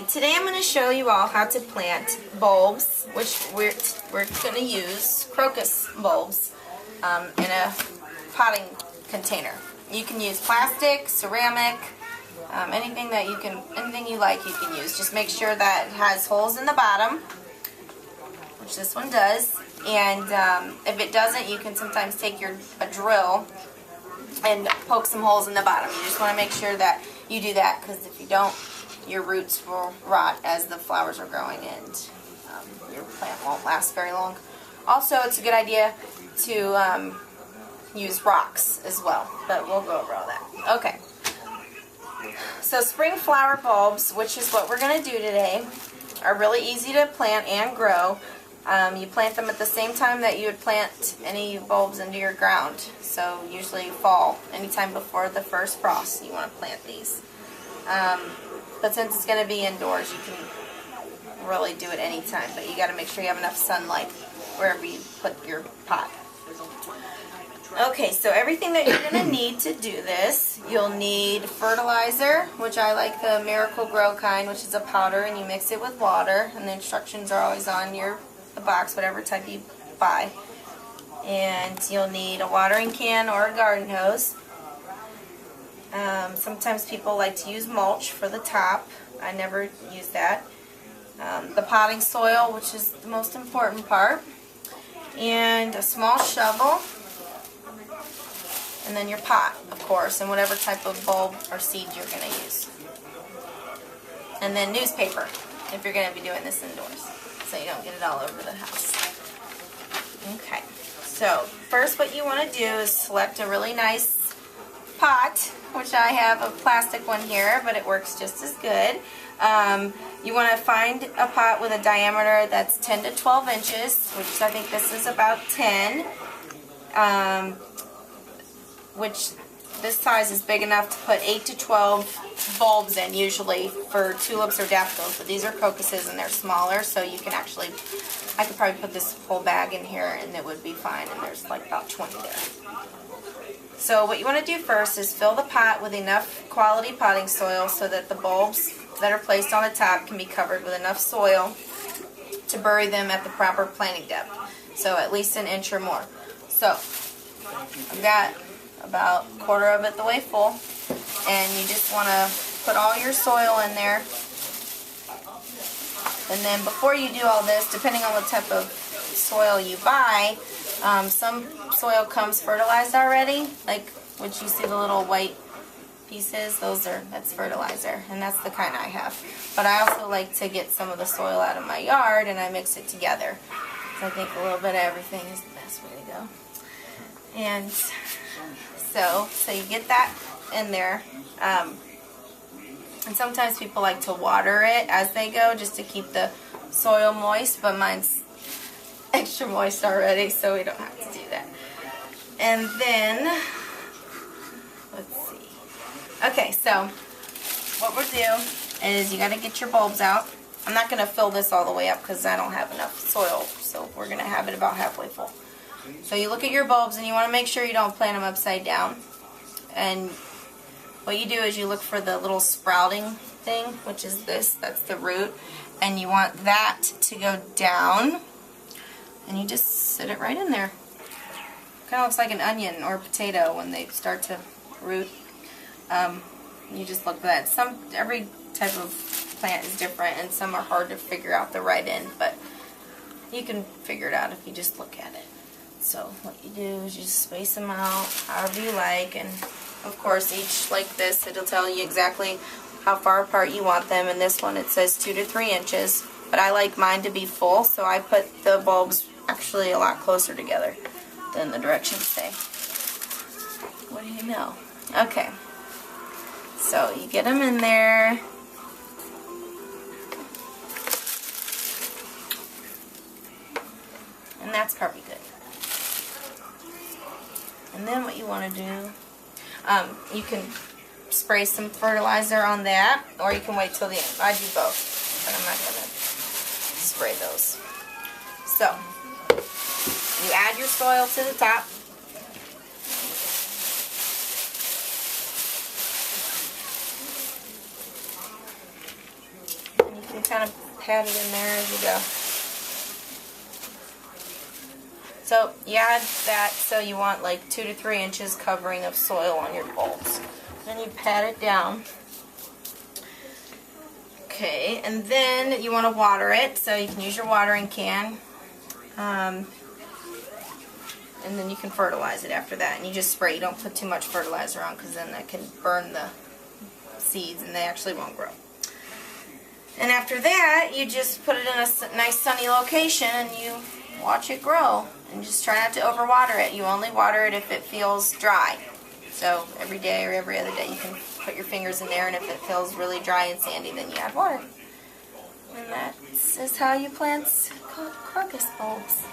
Today I'm going to show you all how to plant bulbs, which we're going to use crocus bulbs in a potting container. You can use plastic, ceramic, anything you like you can use. Just make sure that it has holes in the bottom, which this one does. And if it doesn't, you can sometimes take a drill and poke some holes in the bottom. You just want to make sure that you do that, because if you don't, your roots will rot as the flowers are growing and your plant won't last very long. Also, it's a good idea to use rocks as well, but we'll go over all that. Okay, so spring flower bulbs, which is what we're going to do today, are really easy to plant and grow. You plant them at the same time that you would plant any bulbs into your ground. So usually fall, anytime before the first frost, you want to plant these. But since it's going to be indoors, you can really do it anytime. But you got to make sure you have enough sunlight wherever you put your pot. Okay, so everything that you're going to need to do this, you'll need fertilizer, which I like the Miracle Grow kind, which is a powder, and you mix it with water. And the instructions are always on the box, whatever type you buy. And you'll need a watering can or a garden hose. Sometimes people like to use mulch for the top. I never use that. The potting soil, which is the most important part. And a small shovel. And then your pot, of course, and whatever type of bulb or seed you're going to use. And then newspaper, if you're going to be doing this indoors, so you don't get it all over the house. Okay, so first what you want to do is select a really nice pot, which I have a plastic one here, but it works just as good. You want to find a pot with a diameter that's 10 to 12 inches, which I think this is about 10, which this size is big enough to put 8 to 12 bulbs in, usually for tulips or daffodils, but these are crocuses and they're smaller, so you can actually, I could probably put this whole bag in here and it would be fine, and there's like about 20 there. So what you want to do first is fill the pot with enough quality potting soil so that the bulbs that are placed on the top can be covered with enough soil to bury them at the proper planting depth, so at least an inch or more. So I've got about a quarter of it the way full, and you just want to put all your soil in there. And then before you do all this, depending on what type of soil you buy, some soil comes fertilized already, like what you see the little white pieces, that's fertilizer, and that's the kind I have. But I also like to get some of the soil out of my yard and I mix it together, because I think a little bit of everything is the best way to go. And so you get that in there, and sometimes people like to water it as they go just to keep the soil moist, but mine's extra moist already, so we don't have to do that. And then, let's see. Okay, so what we'll do is you got to get your bulbs out. I'm not going to fill this all the way up because I don't have enough soil, so we're going to have it about halfway full. So you look at your bulbs and you want to make sure you don't plant them upside down. And what you do is you look for the little sprouting thing, which is this, that's the root, and you want that to go down, and you just sit it right in there. Kind of looks like an onion or a potato when they start to root. You just look for that. Every type of plant is different, and some are hard to figure out the right end, but you can figure it out if you just look at it. So what you do is you just space them out however you like, and of course each like this, it'll tell you exactly how far apart you want them. And this one it says 2 to 3 inches, but I like mine to be full, so I put the bulbs actually a lot closer together than the directions say. What do you know? Okay, so you get them in there. And that's probably good. And then what you want to do, you can spray some fertilizer on that, or you can wait till the end. I do both, but I'm not going to spray those. So, you add your soil to the top. can kind of pat it in there as you go. So you add that, so you want like 2 to 3 inches covering of soil on your bulbs. Then you pat it down. Okay, and then you want to water it, so you can use your watering can. And then you can fertilize it after that. And you just spray. You don't put too much fertilizer on, because then that can burn the seeds and they actually won't grow. And after that, you just put it in a nice sunny location and you watch it grow. And just try not to overwater it. You only water it if it feels dry. So every day or every other day you can put your fingers in there, and if it feels really dry and sandy, then you add water. And that is how you plant crocus bulbs.